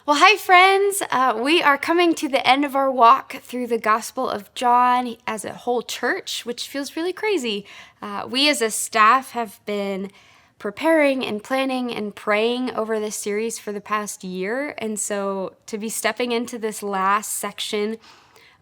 Well, hi, friends. We are coming to the end of our walk through the Gospel of John as a whole church, which feels really crazy. We as a staff have been preparing and planning and praying over this series for the past year. And so to be stepping into this last section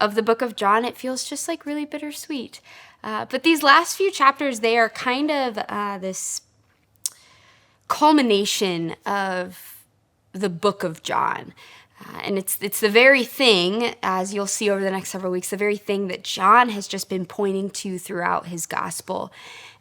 of the book of John, it feels just like really bittersweet. But these last few chapters, they are kind of this culmination of the book of John. And it's the very thing, as you'll see over the next several weeks, the very thing that John has just been pointing to throughout his gospel.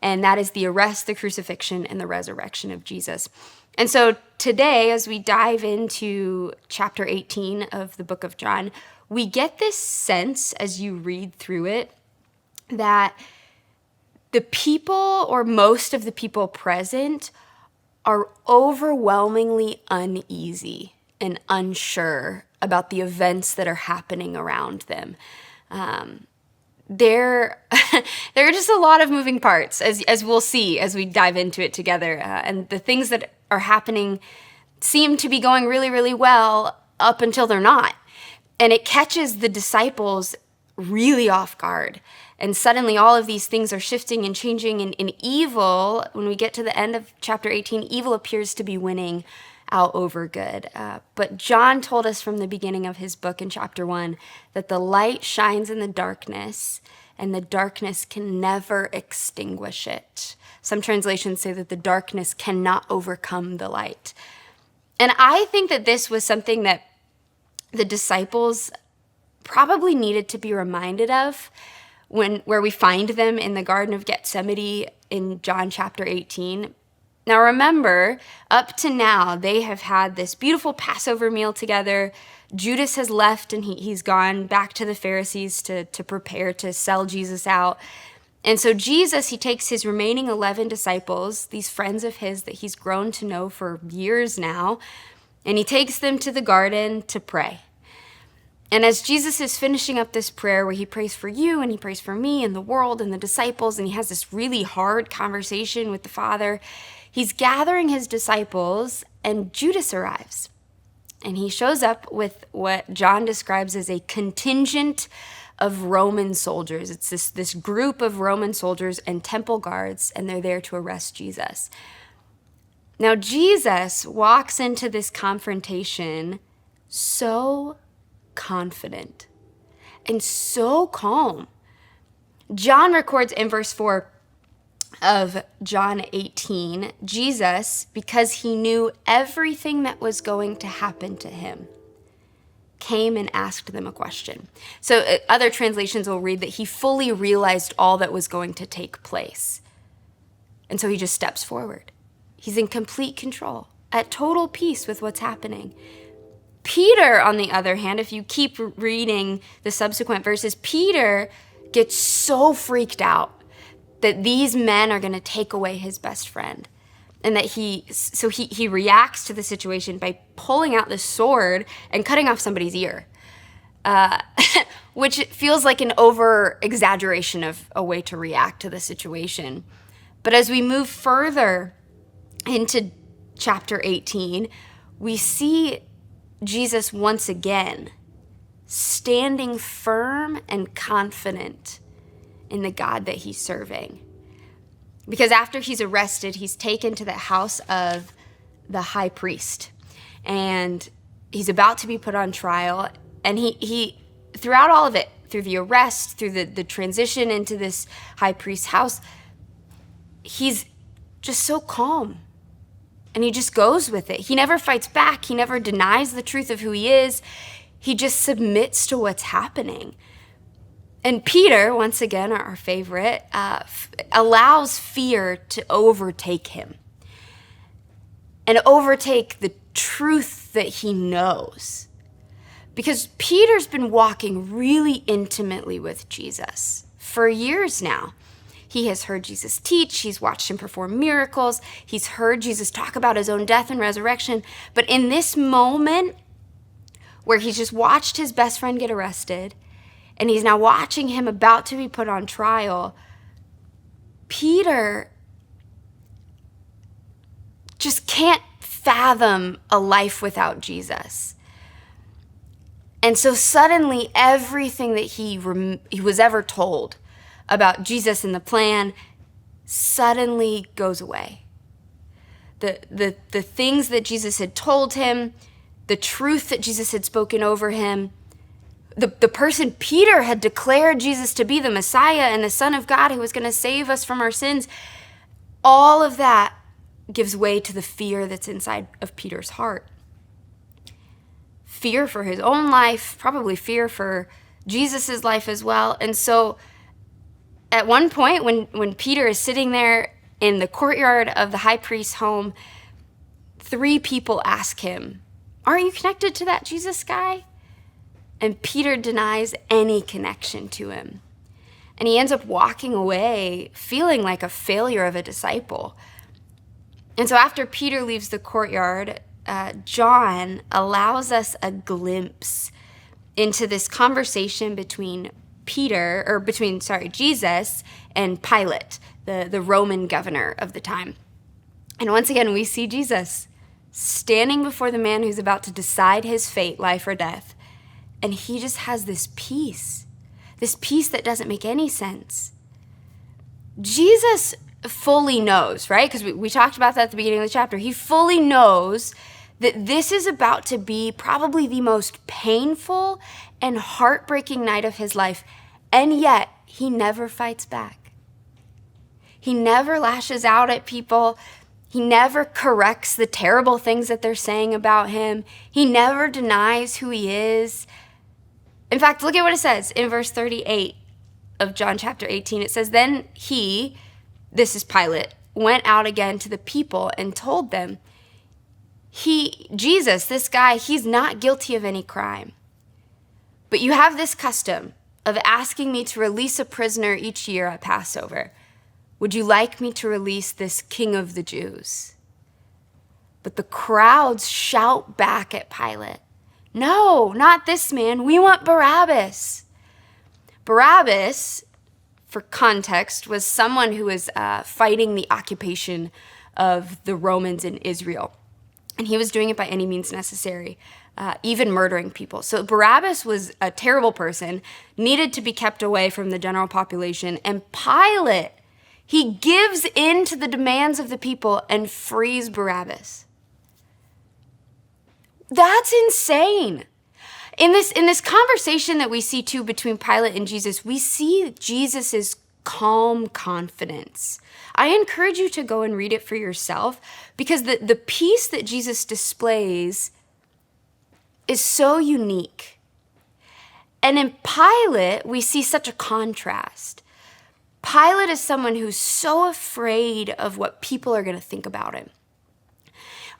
And that is the arrest, the crucifixion, and the resurrection of Jesus. And so today, as we dive into chapter 18 of the book of John, we get this sense as you read through it that the people, or most of the people present, are overwhelmingly uneasy and unsure about the events that are happening around them. There are just a lot of moving parts, as we'll see as we dive into it together. And the things that are happening seem to be going really, really well up until they're not. And it catches the disciples really off guard. And suddenly all of these things are shifting and changing, and evil, when we get to the end of chapter 18, evil appears to be winning out over good. But John told us from the beginning of his book in chapter 1 that the light shines in the darkness, and the darkness can never extinguish it. Some translations say that the darkness cannot overcome the light. And I think that this was something that the disciples probably needed to be reminded of where we find them in the Garden of Gethsemane in John chapter 18. Now remember, up to now, they have had this beautiful Passover meal together. Judas has left and he's gone back to the Pharisees to prepare to sell Jesus out. And so Jesus, he takes his remaining 11 disciples, these friends of his that he's grown to know for years now, and he takes them to the garden to pray. And as Jesus is finishing up this prayer where he prays for you and he prays for me and the world and the disciples, and he has this really hard conversation with the Father, he's gathering his disciples, and Judas arrives. And he shows up with what John describes as a contingent of Roman soldiers. It's this group of Roman soldiers and temple guards, and they're there to arrest Jesus. Now Jesus walks into this confrontation so confident and so calm. John records in verse 4 of John 18, Jesus, because he knew everything that was going to happen to him, came and asked them a question. So other translations will read that he fully realized all that was going to take place. And so he just steps forward. He's in complete control, at total peace with what's happening. Peter, on the other hand, if you keep reading the subsequent verses, Peter gets so freaked out that these men are going to take away his best friend. And that he reacts to the situation by pulling out this sword and cutting off somebody's ear, which feels like an over-exaggeration of a way to react to the situation. But as we move further into chapter 18, we see Jesus once again standing firm and confident in the God that he's serving. Because after he's arrested, he's taken to the house of the high priest. And he's about to be put on trial. And he throughout all of it, through the arrest, through the transition into this high priest's house, he's just so calm. And he just goes with it. He never fights back. He never denies the truth of who he is. He just submits to what's happening. And Peter, once again, our favorite, allows fear to overtake him and overtake the truth that he knows. Because Peter's been walking really intimately with Jesus for years now. He has heard Jesus teach. He's watched him perform miracles. He's heard Jesus talk about his own death and resurrection. But in this moment where he's just watched his best friend get arrested, and he's now watching him about to be put on trial, Peter just can't fathom a life without Jesus. And so suddenly everything that he was ever told about Jesus and the plan suddenly goes away. The things that Jesus had told him, the truth that Jesus had spoken over him, the person Peter had declared Jesus to be the Messiah and the Son of God who was going to save us from our sins, all of that gives way to the fear that's inside of Peter's heart. Fear for his own life, probably fear for Jesus's life as well. And so at one point when Peter is sitting there in the courtyard of the high priest's home, 3 people ask him, "Aren't you connected to that Jesus guy?" And Peter denies any connection to him. And he ends up walking away feeling like a failure of a disciple. And so after Peter leaves the courtyard, John allows us a glimpse into this conversation between Jesus and Pilate, the Roman governor of the time. And once again, we see Jesus standing before the man who's about to decide his fate, life or death. And he just has this peace that doesn't make any sense. Jesus fully knows, right? Because we talked about that at the beginning of the chapter. He fully knows that this is about to be probably the most painful and heartbreaking night of his life. And yet, he never fights back. He never lashes out at people. He never corrects the terrible things that they're saying about him. He never denies who he is. In fact, look at what it says in verse 38 of John chapter 18. It says, "Then he," this is Pilate, "went out again to the people and told them, Jesus, this guy, he's not guilty of any crime. But you have this custom of asking me to release a prisoner each year at Passover. Would you like me to release this King of the Jews?" But the crowds shout back at Pilate, "No, not this man. We want Barabbas." Barabbas, for context, was someone who was fighting the occupation of the Romans in Israel. And he was doing it by any means necessary, even murdering people. So Barabbas was a terrible person, needed to be kept away from the general population. And Pilate, he gives in to the demands of the people and frees Barabbas. That's insane. In this conversation that we see too between Pilate and Jesus, we see Jesus's calm confidence. I encourage you to go and read it for yourself, because the peace that Jesus displays is so unique. And in Pilate, we see such a contrast. Pilate is someone who's so afraid of what people are going to think about him.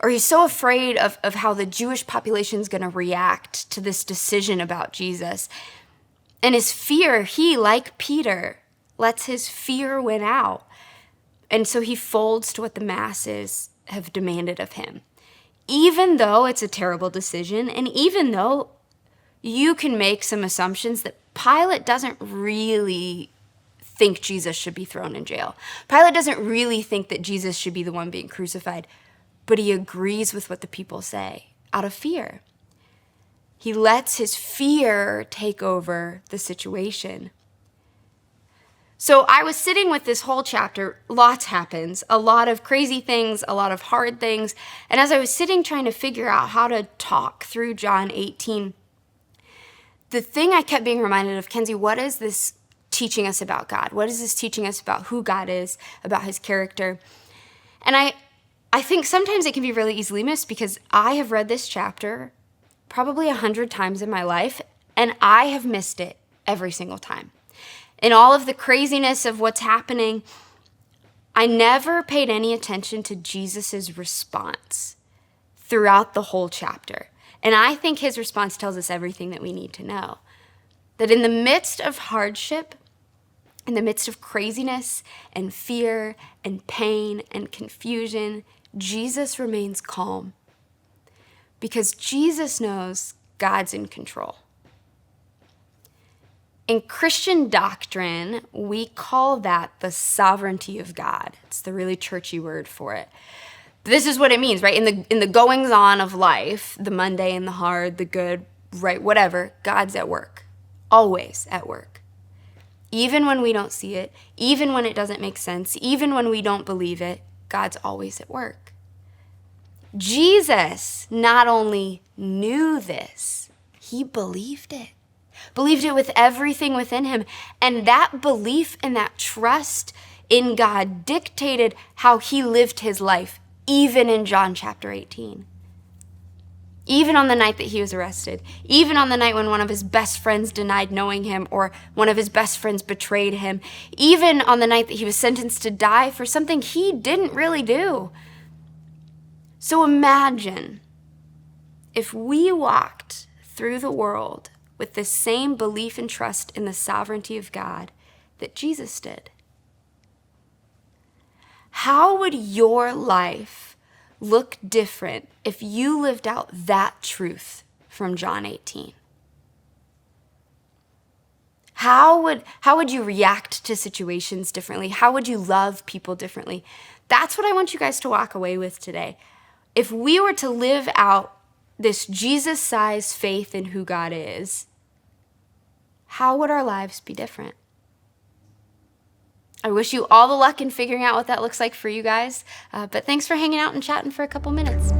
Or he's so afraid of how the Jewish population is going to react to this decision about Jesus. And his fear, he, like Peter, lets his fear win out. And so he folds to what the masses have demanded of him. Even though it's a terrible decision, and even though you can make some assumptions that Pilate doesn't really think Jesus should be thrown in jail. Pilate doesn't really think that Jesus should be the one being crucified, but he agrees with what the people say out of fear. He lets his fear take over the situation. So I was sitting with this whole chapter, lots happens, a lot of crazy things, a lot of hard things. And as I was sitting trying to figure out how to talk through John 18, the thing I kept being reminded of, Kenzie, what is this teaching us about God? What is this teaching us about who God is, about his character? And I think sometimes it can be really easily missed, because I have read this chapter probably 100 times in my life, and I have missed it every single time. In all of the craziness of what's happening, I never paid any attention to Jesus's response throughout the whole chapter. And I think his response tells us everything that we need to know. That in the midst of hardship, in the midst of craziness and fear and pain and confusion, Jesus remains calm. Because Jesus knows God's in control. In Christian doctrine, we call that the sovereignty of God. It's the really churchy word for it. This is what it means, right? In the goings-on of life, the mundane, the hard, the good, right, whatever, God's at work. Always at work. Even when we don't see it, even when it doesn't make sense, even when we don't believe it, God's always at work. Jesus not only knew this, he believed it. Believed it with everything within him. And that belief and that trust in God dictated how he lived his life, even in John chapter 18. Even on the night that he was arrested, even on the night when one of his best friends denied knowing him or one of his best friends betrayed him, even on the night that he was sentenced to die for something he didn't really do. So imagine if we walked through the world with the same belief and trust in the sovereignty of God that Jesus did. How would your life look different if you lived out that truth from John 18? How would you react to situations differently? How would you love people differently? That's what I want you guys to walk away with today. If we were to live out this Jesus-sized faith in who God is, how would our lives be different? I wish you all the luck in figuring out what that looks like for you guys. But thanks for hanging out and chatting for a couple minutes.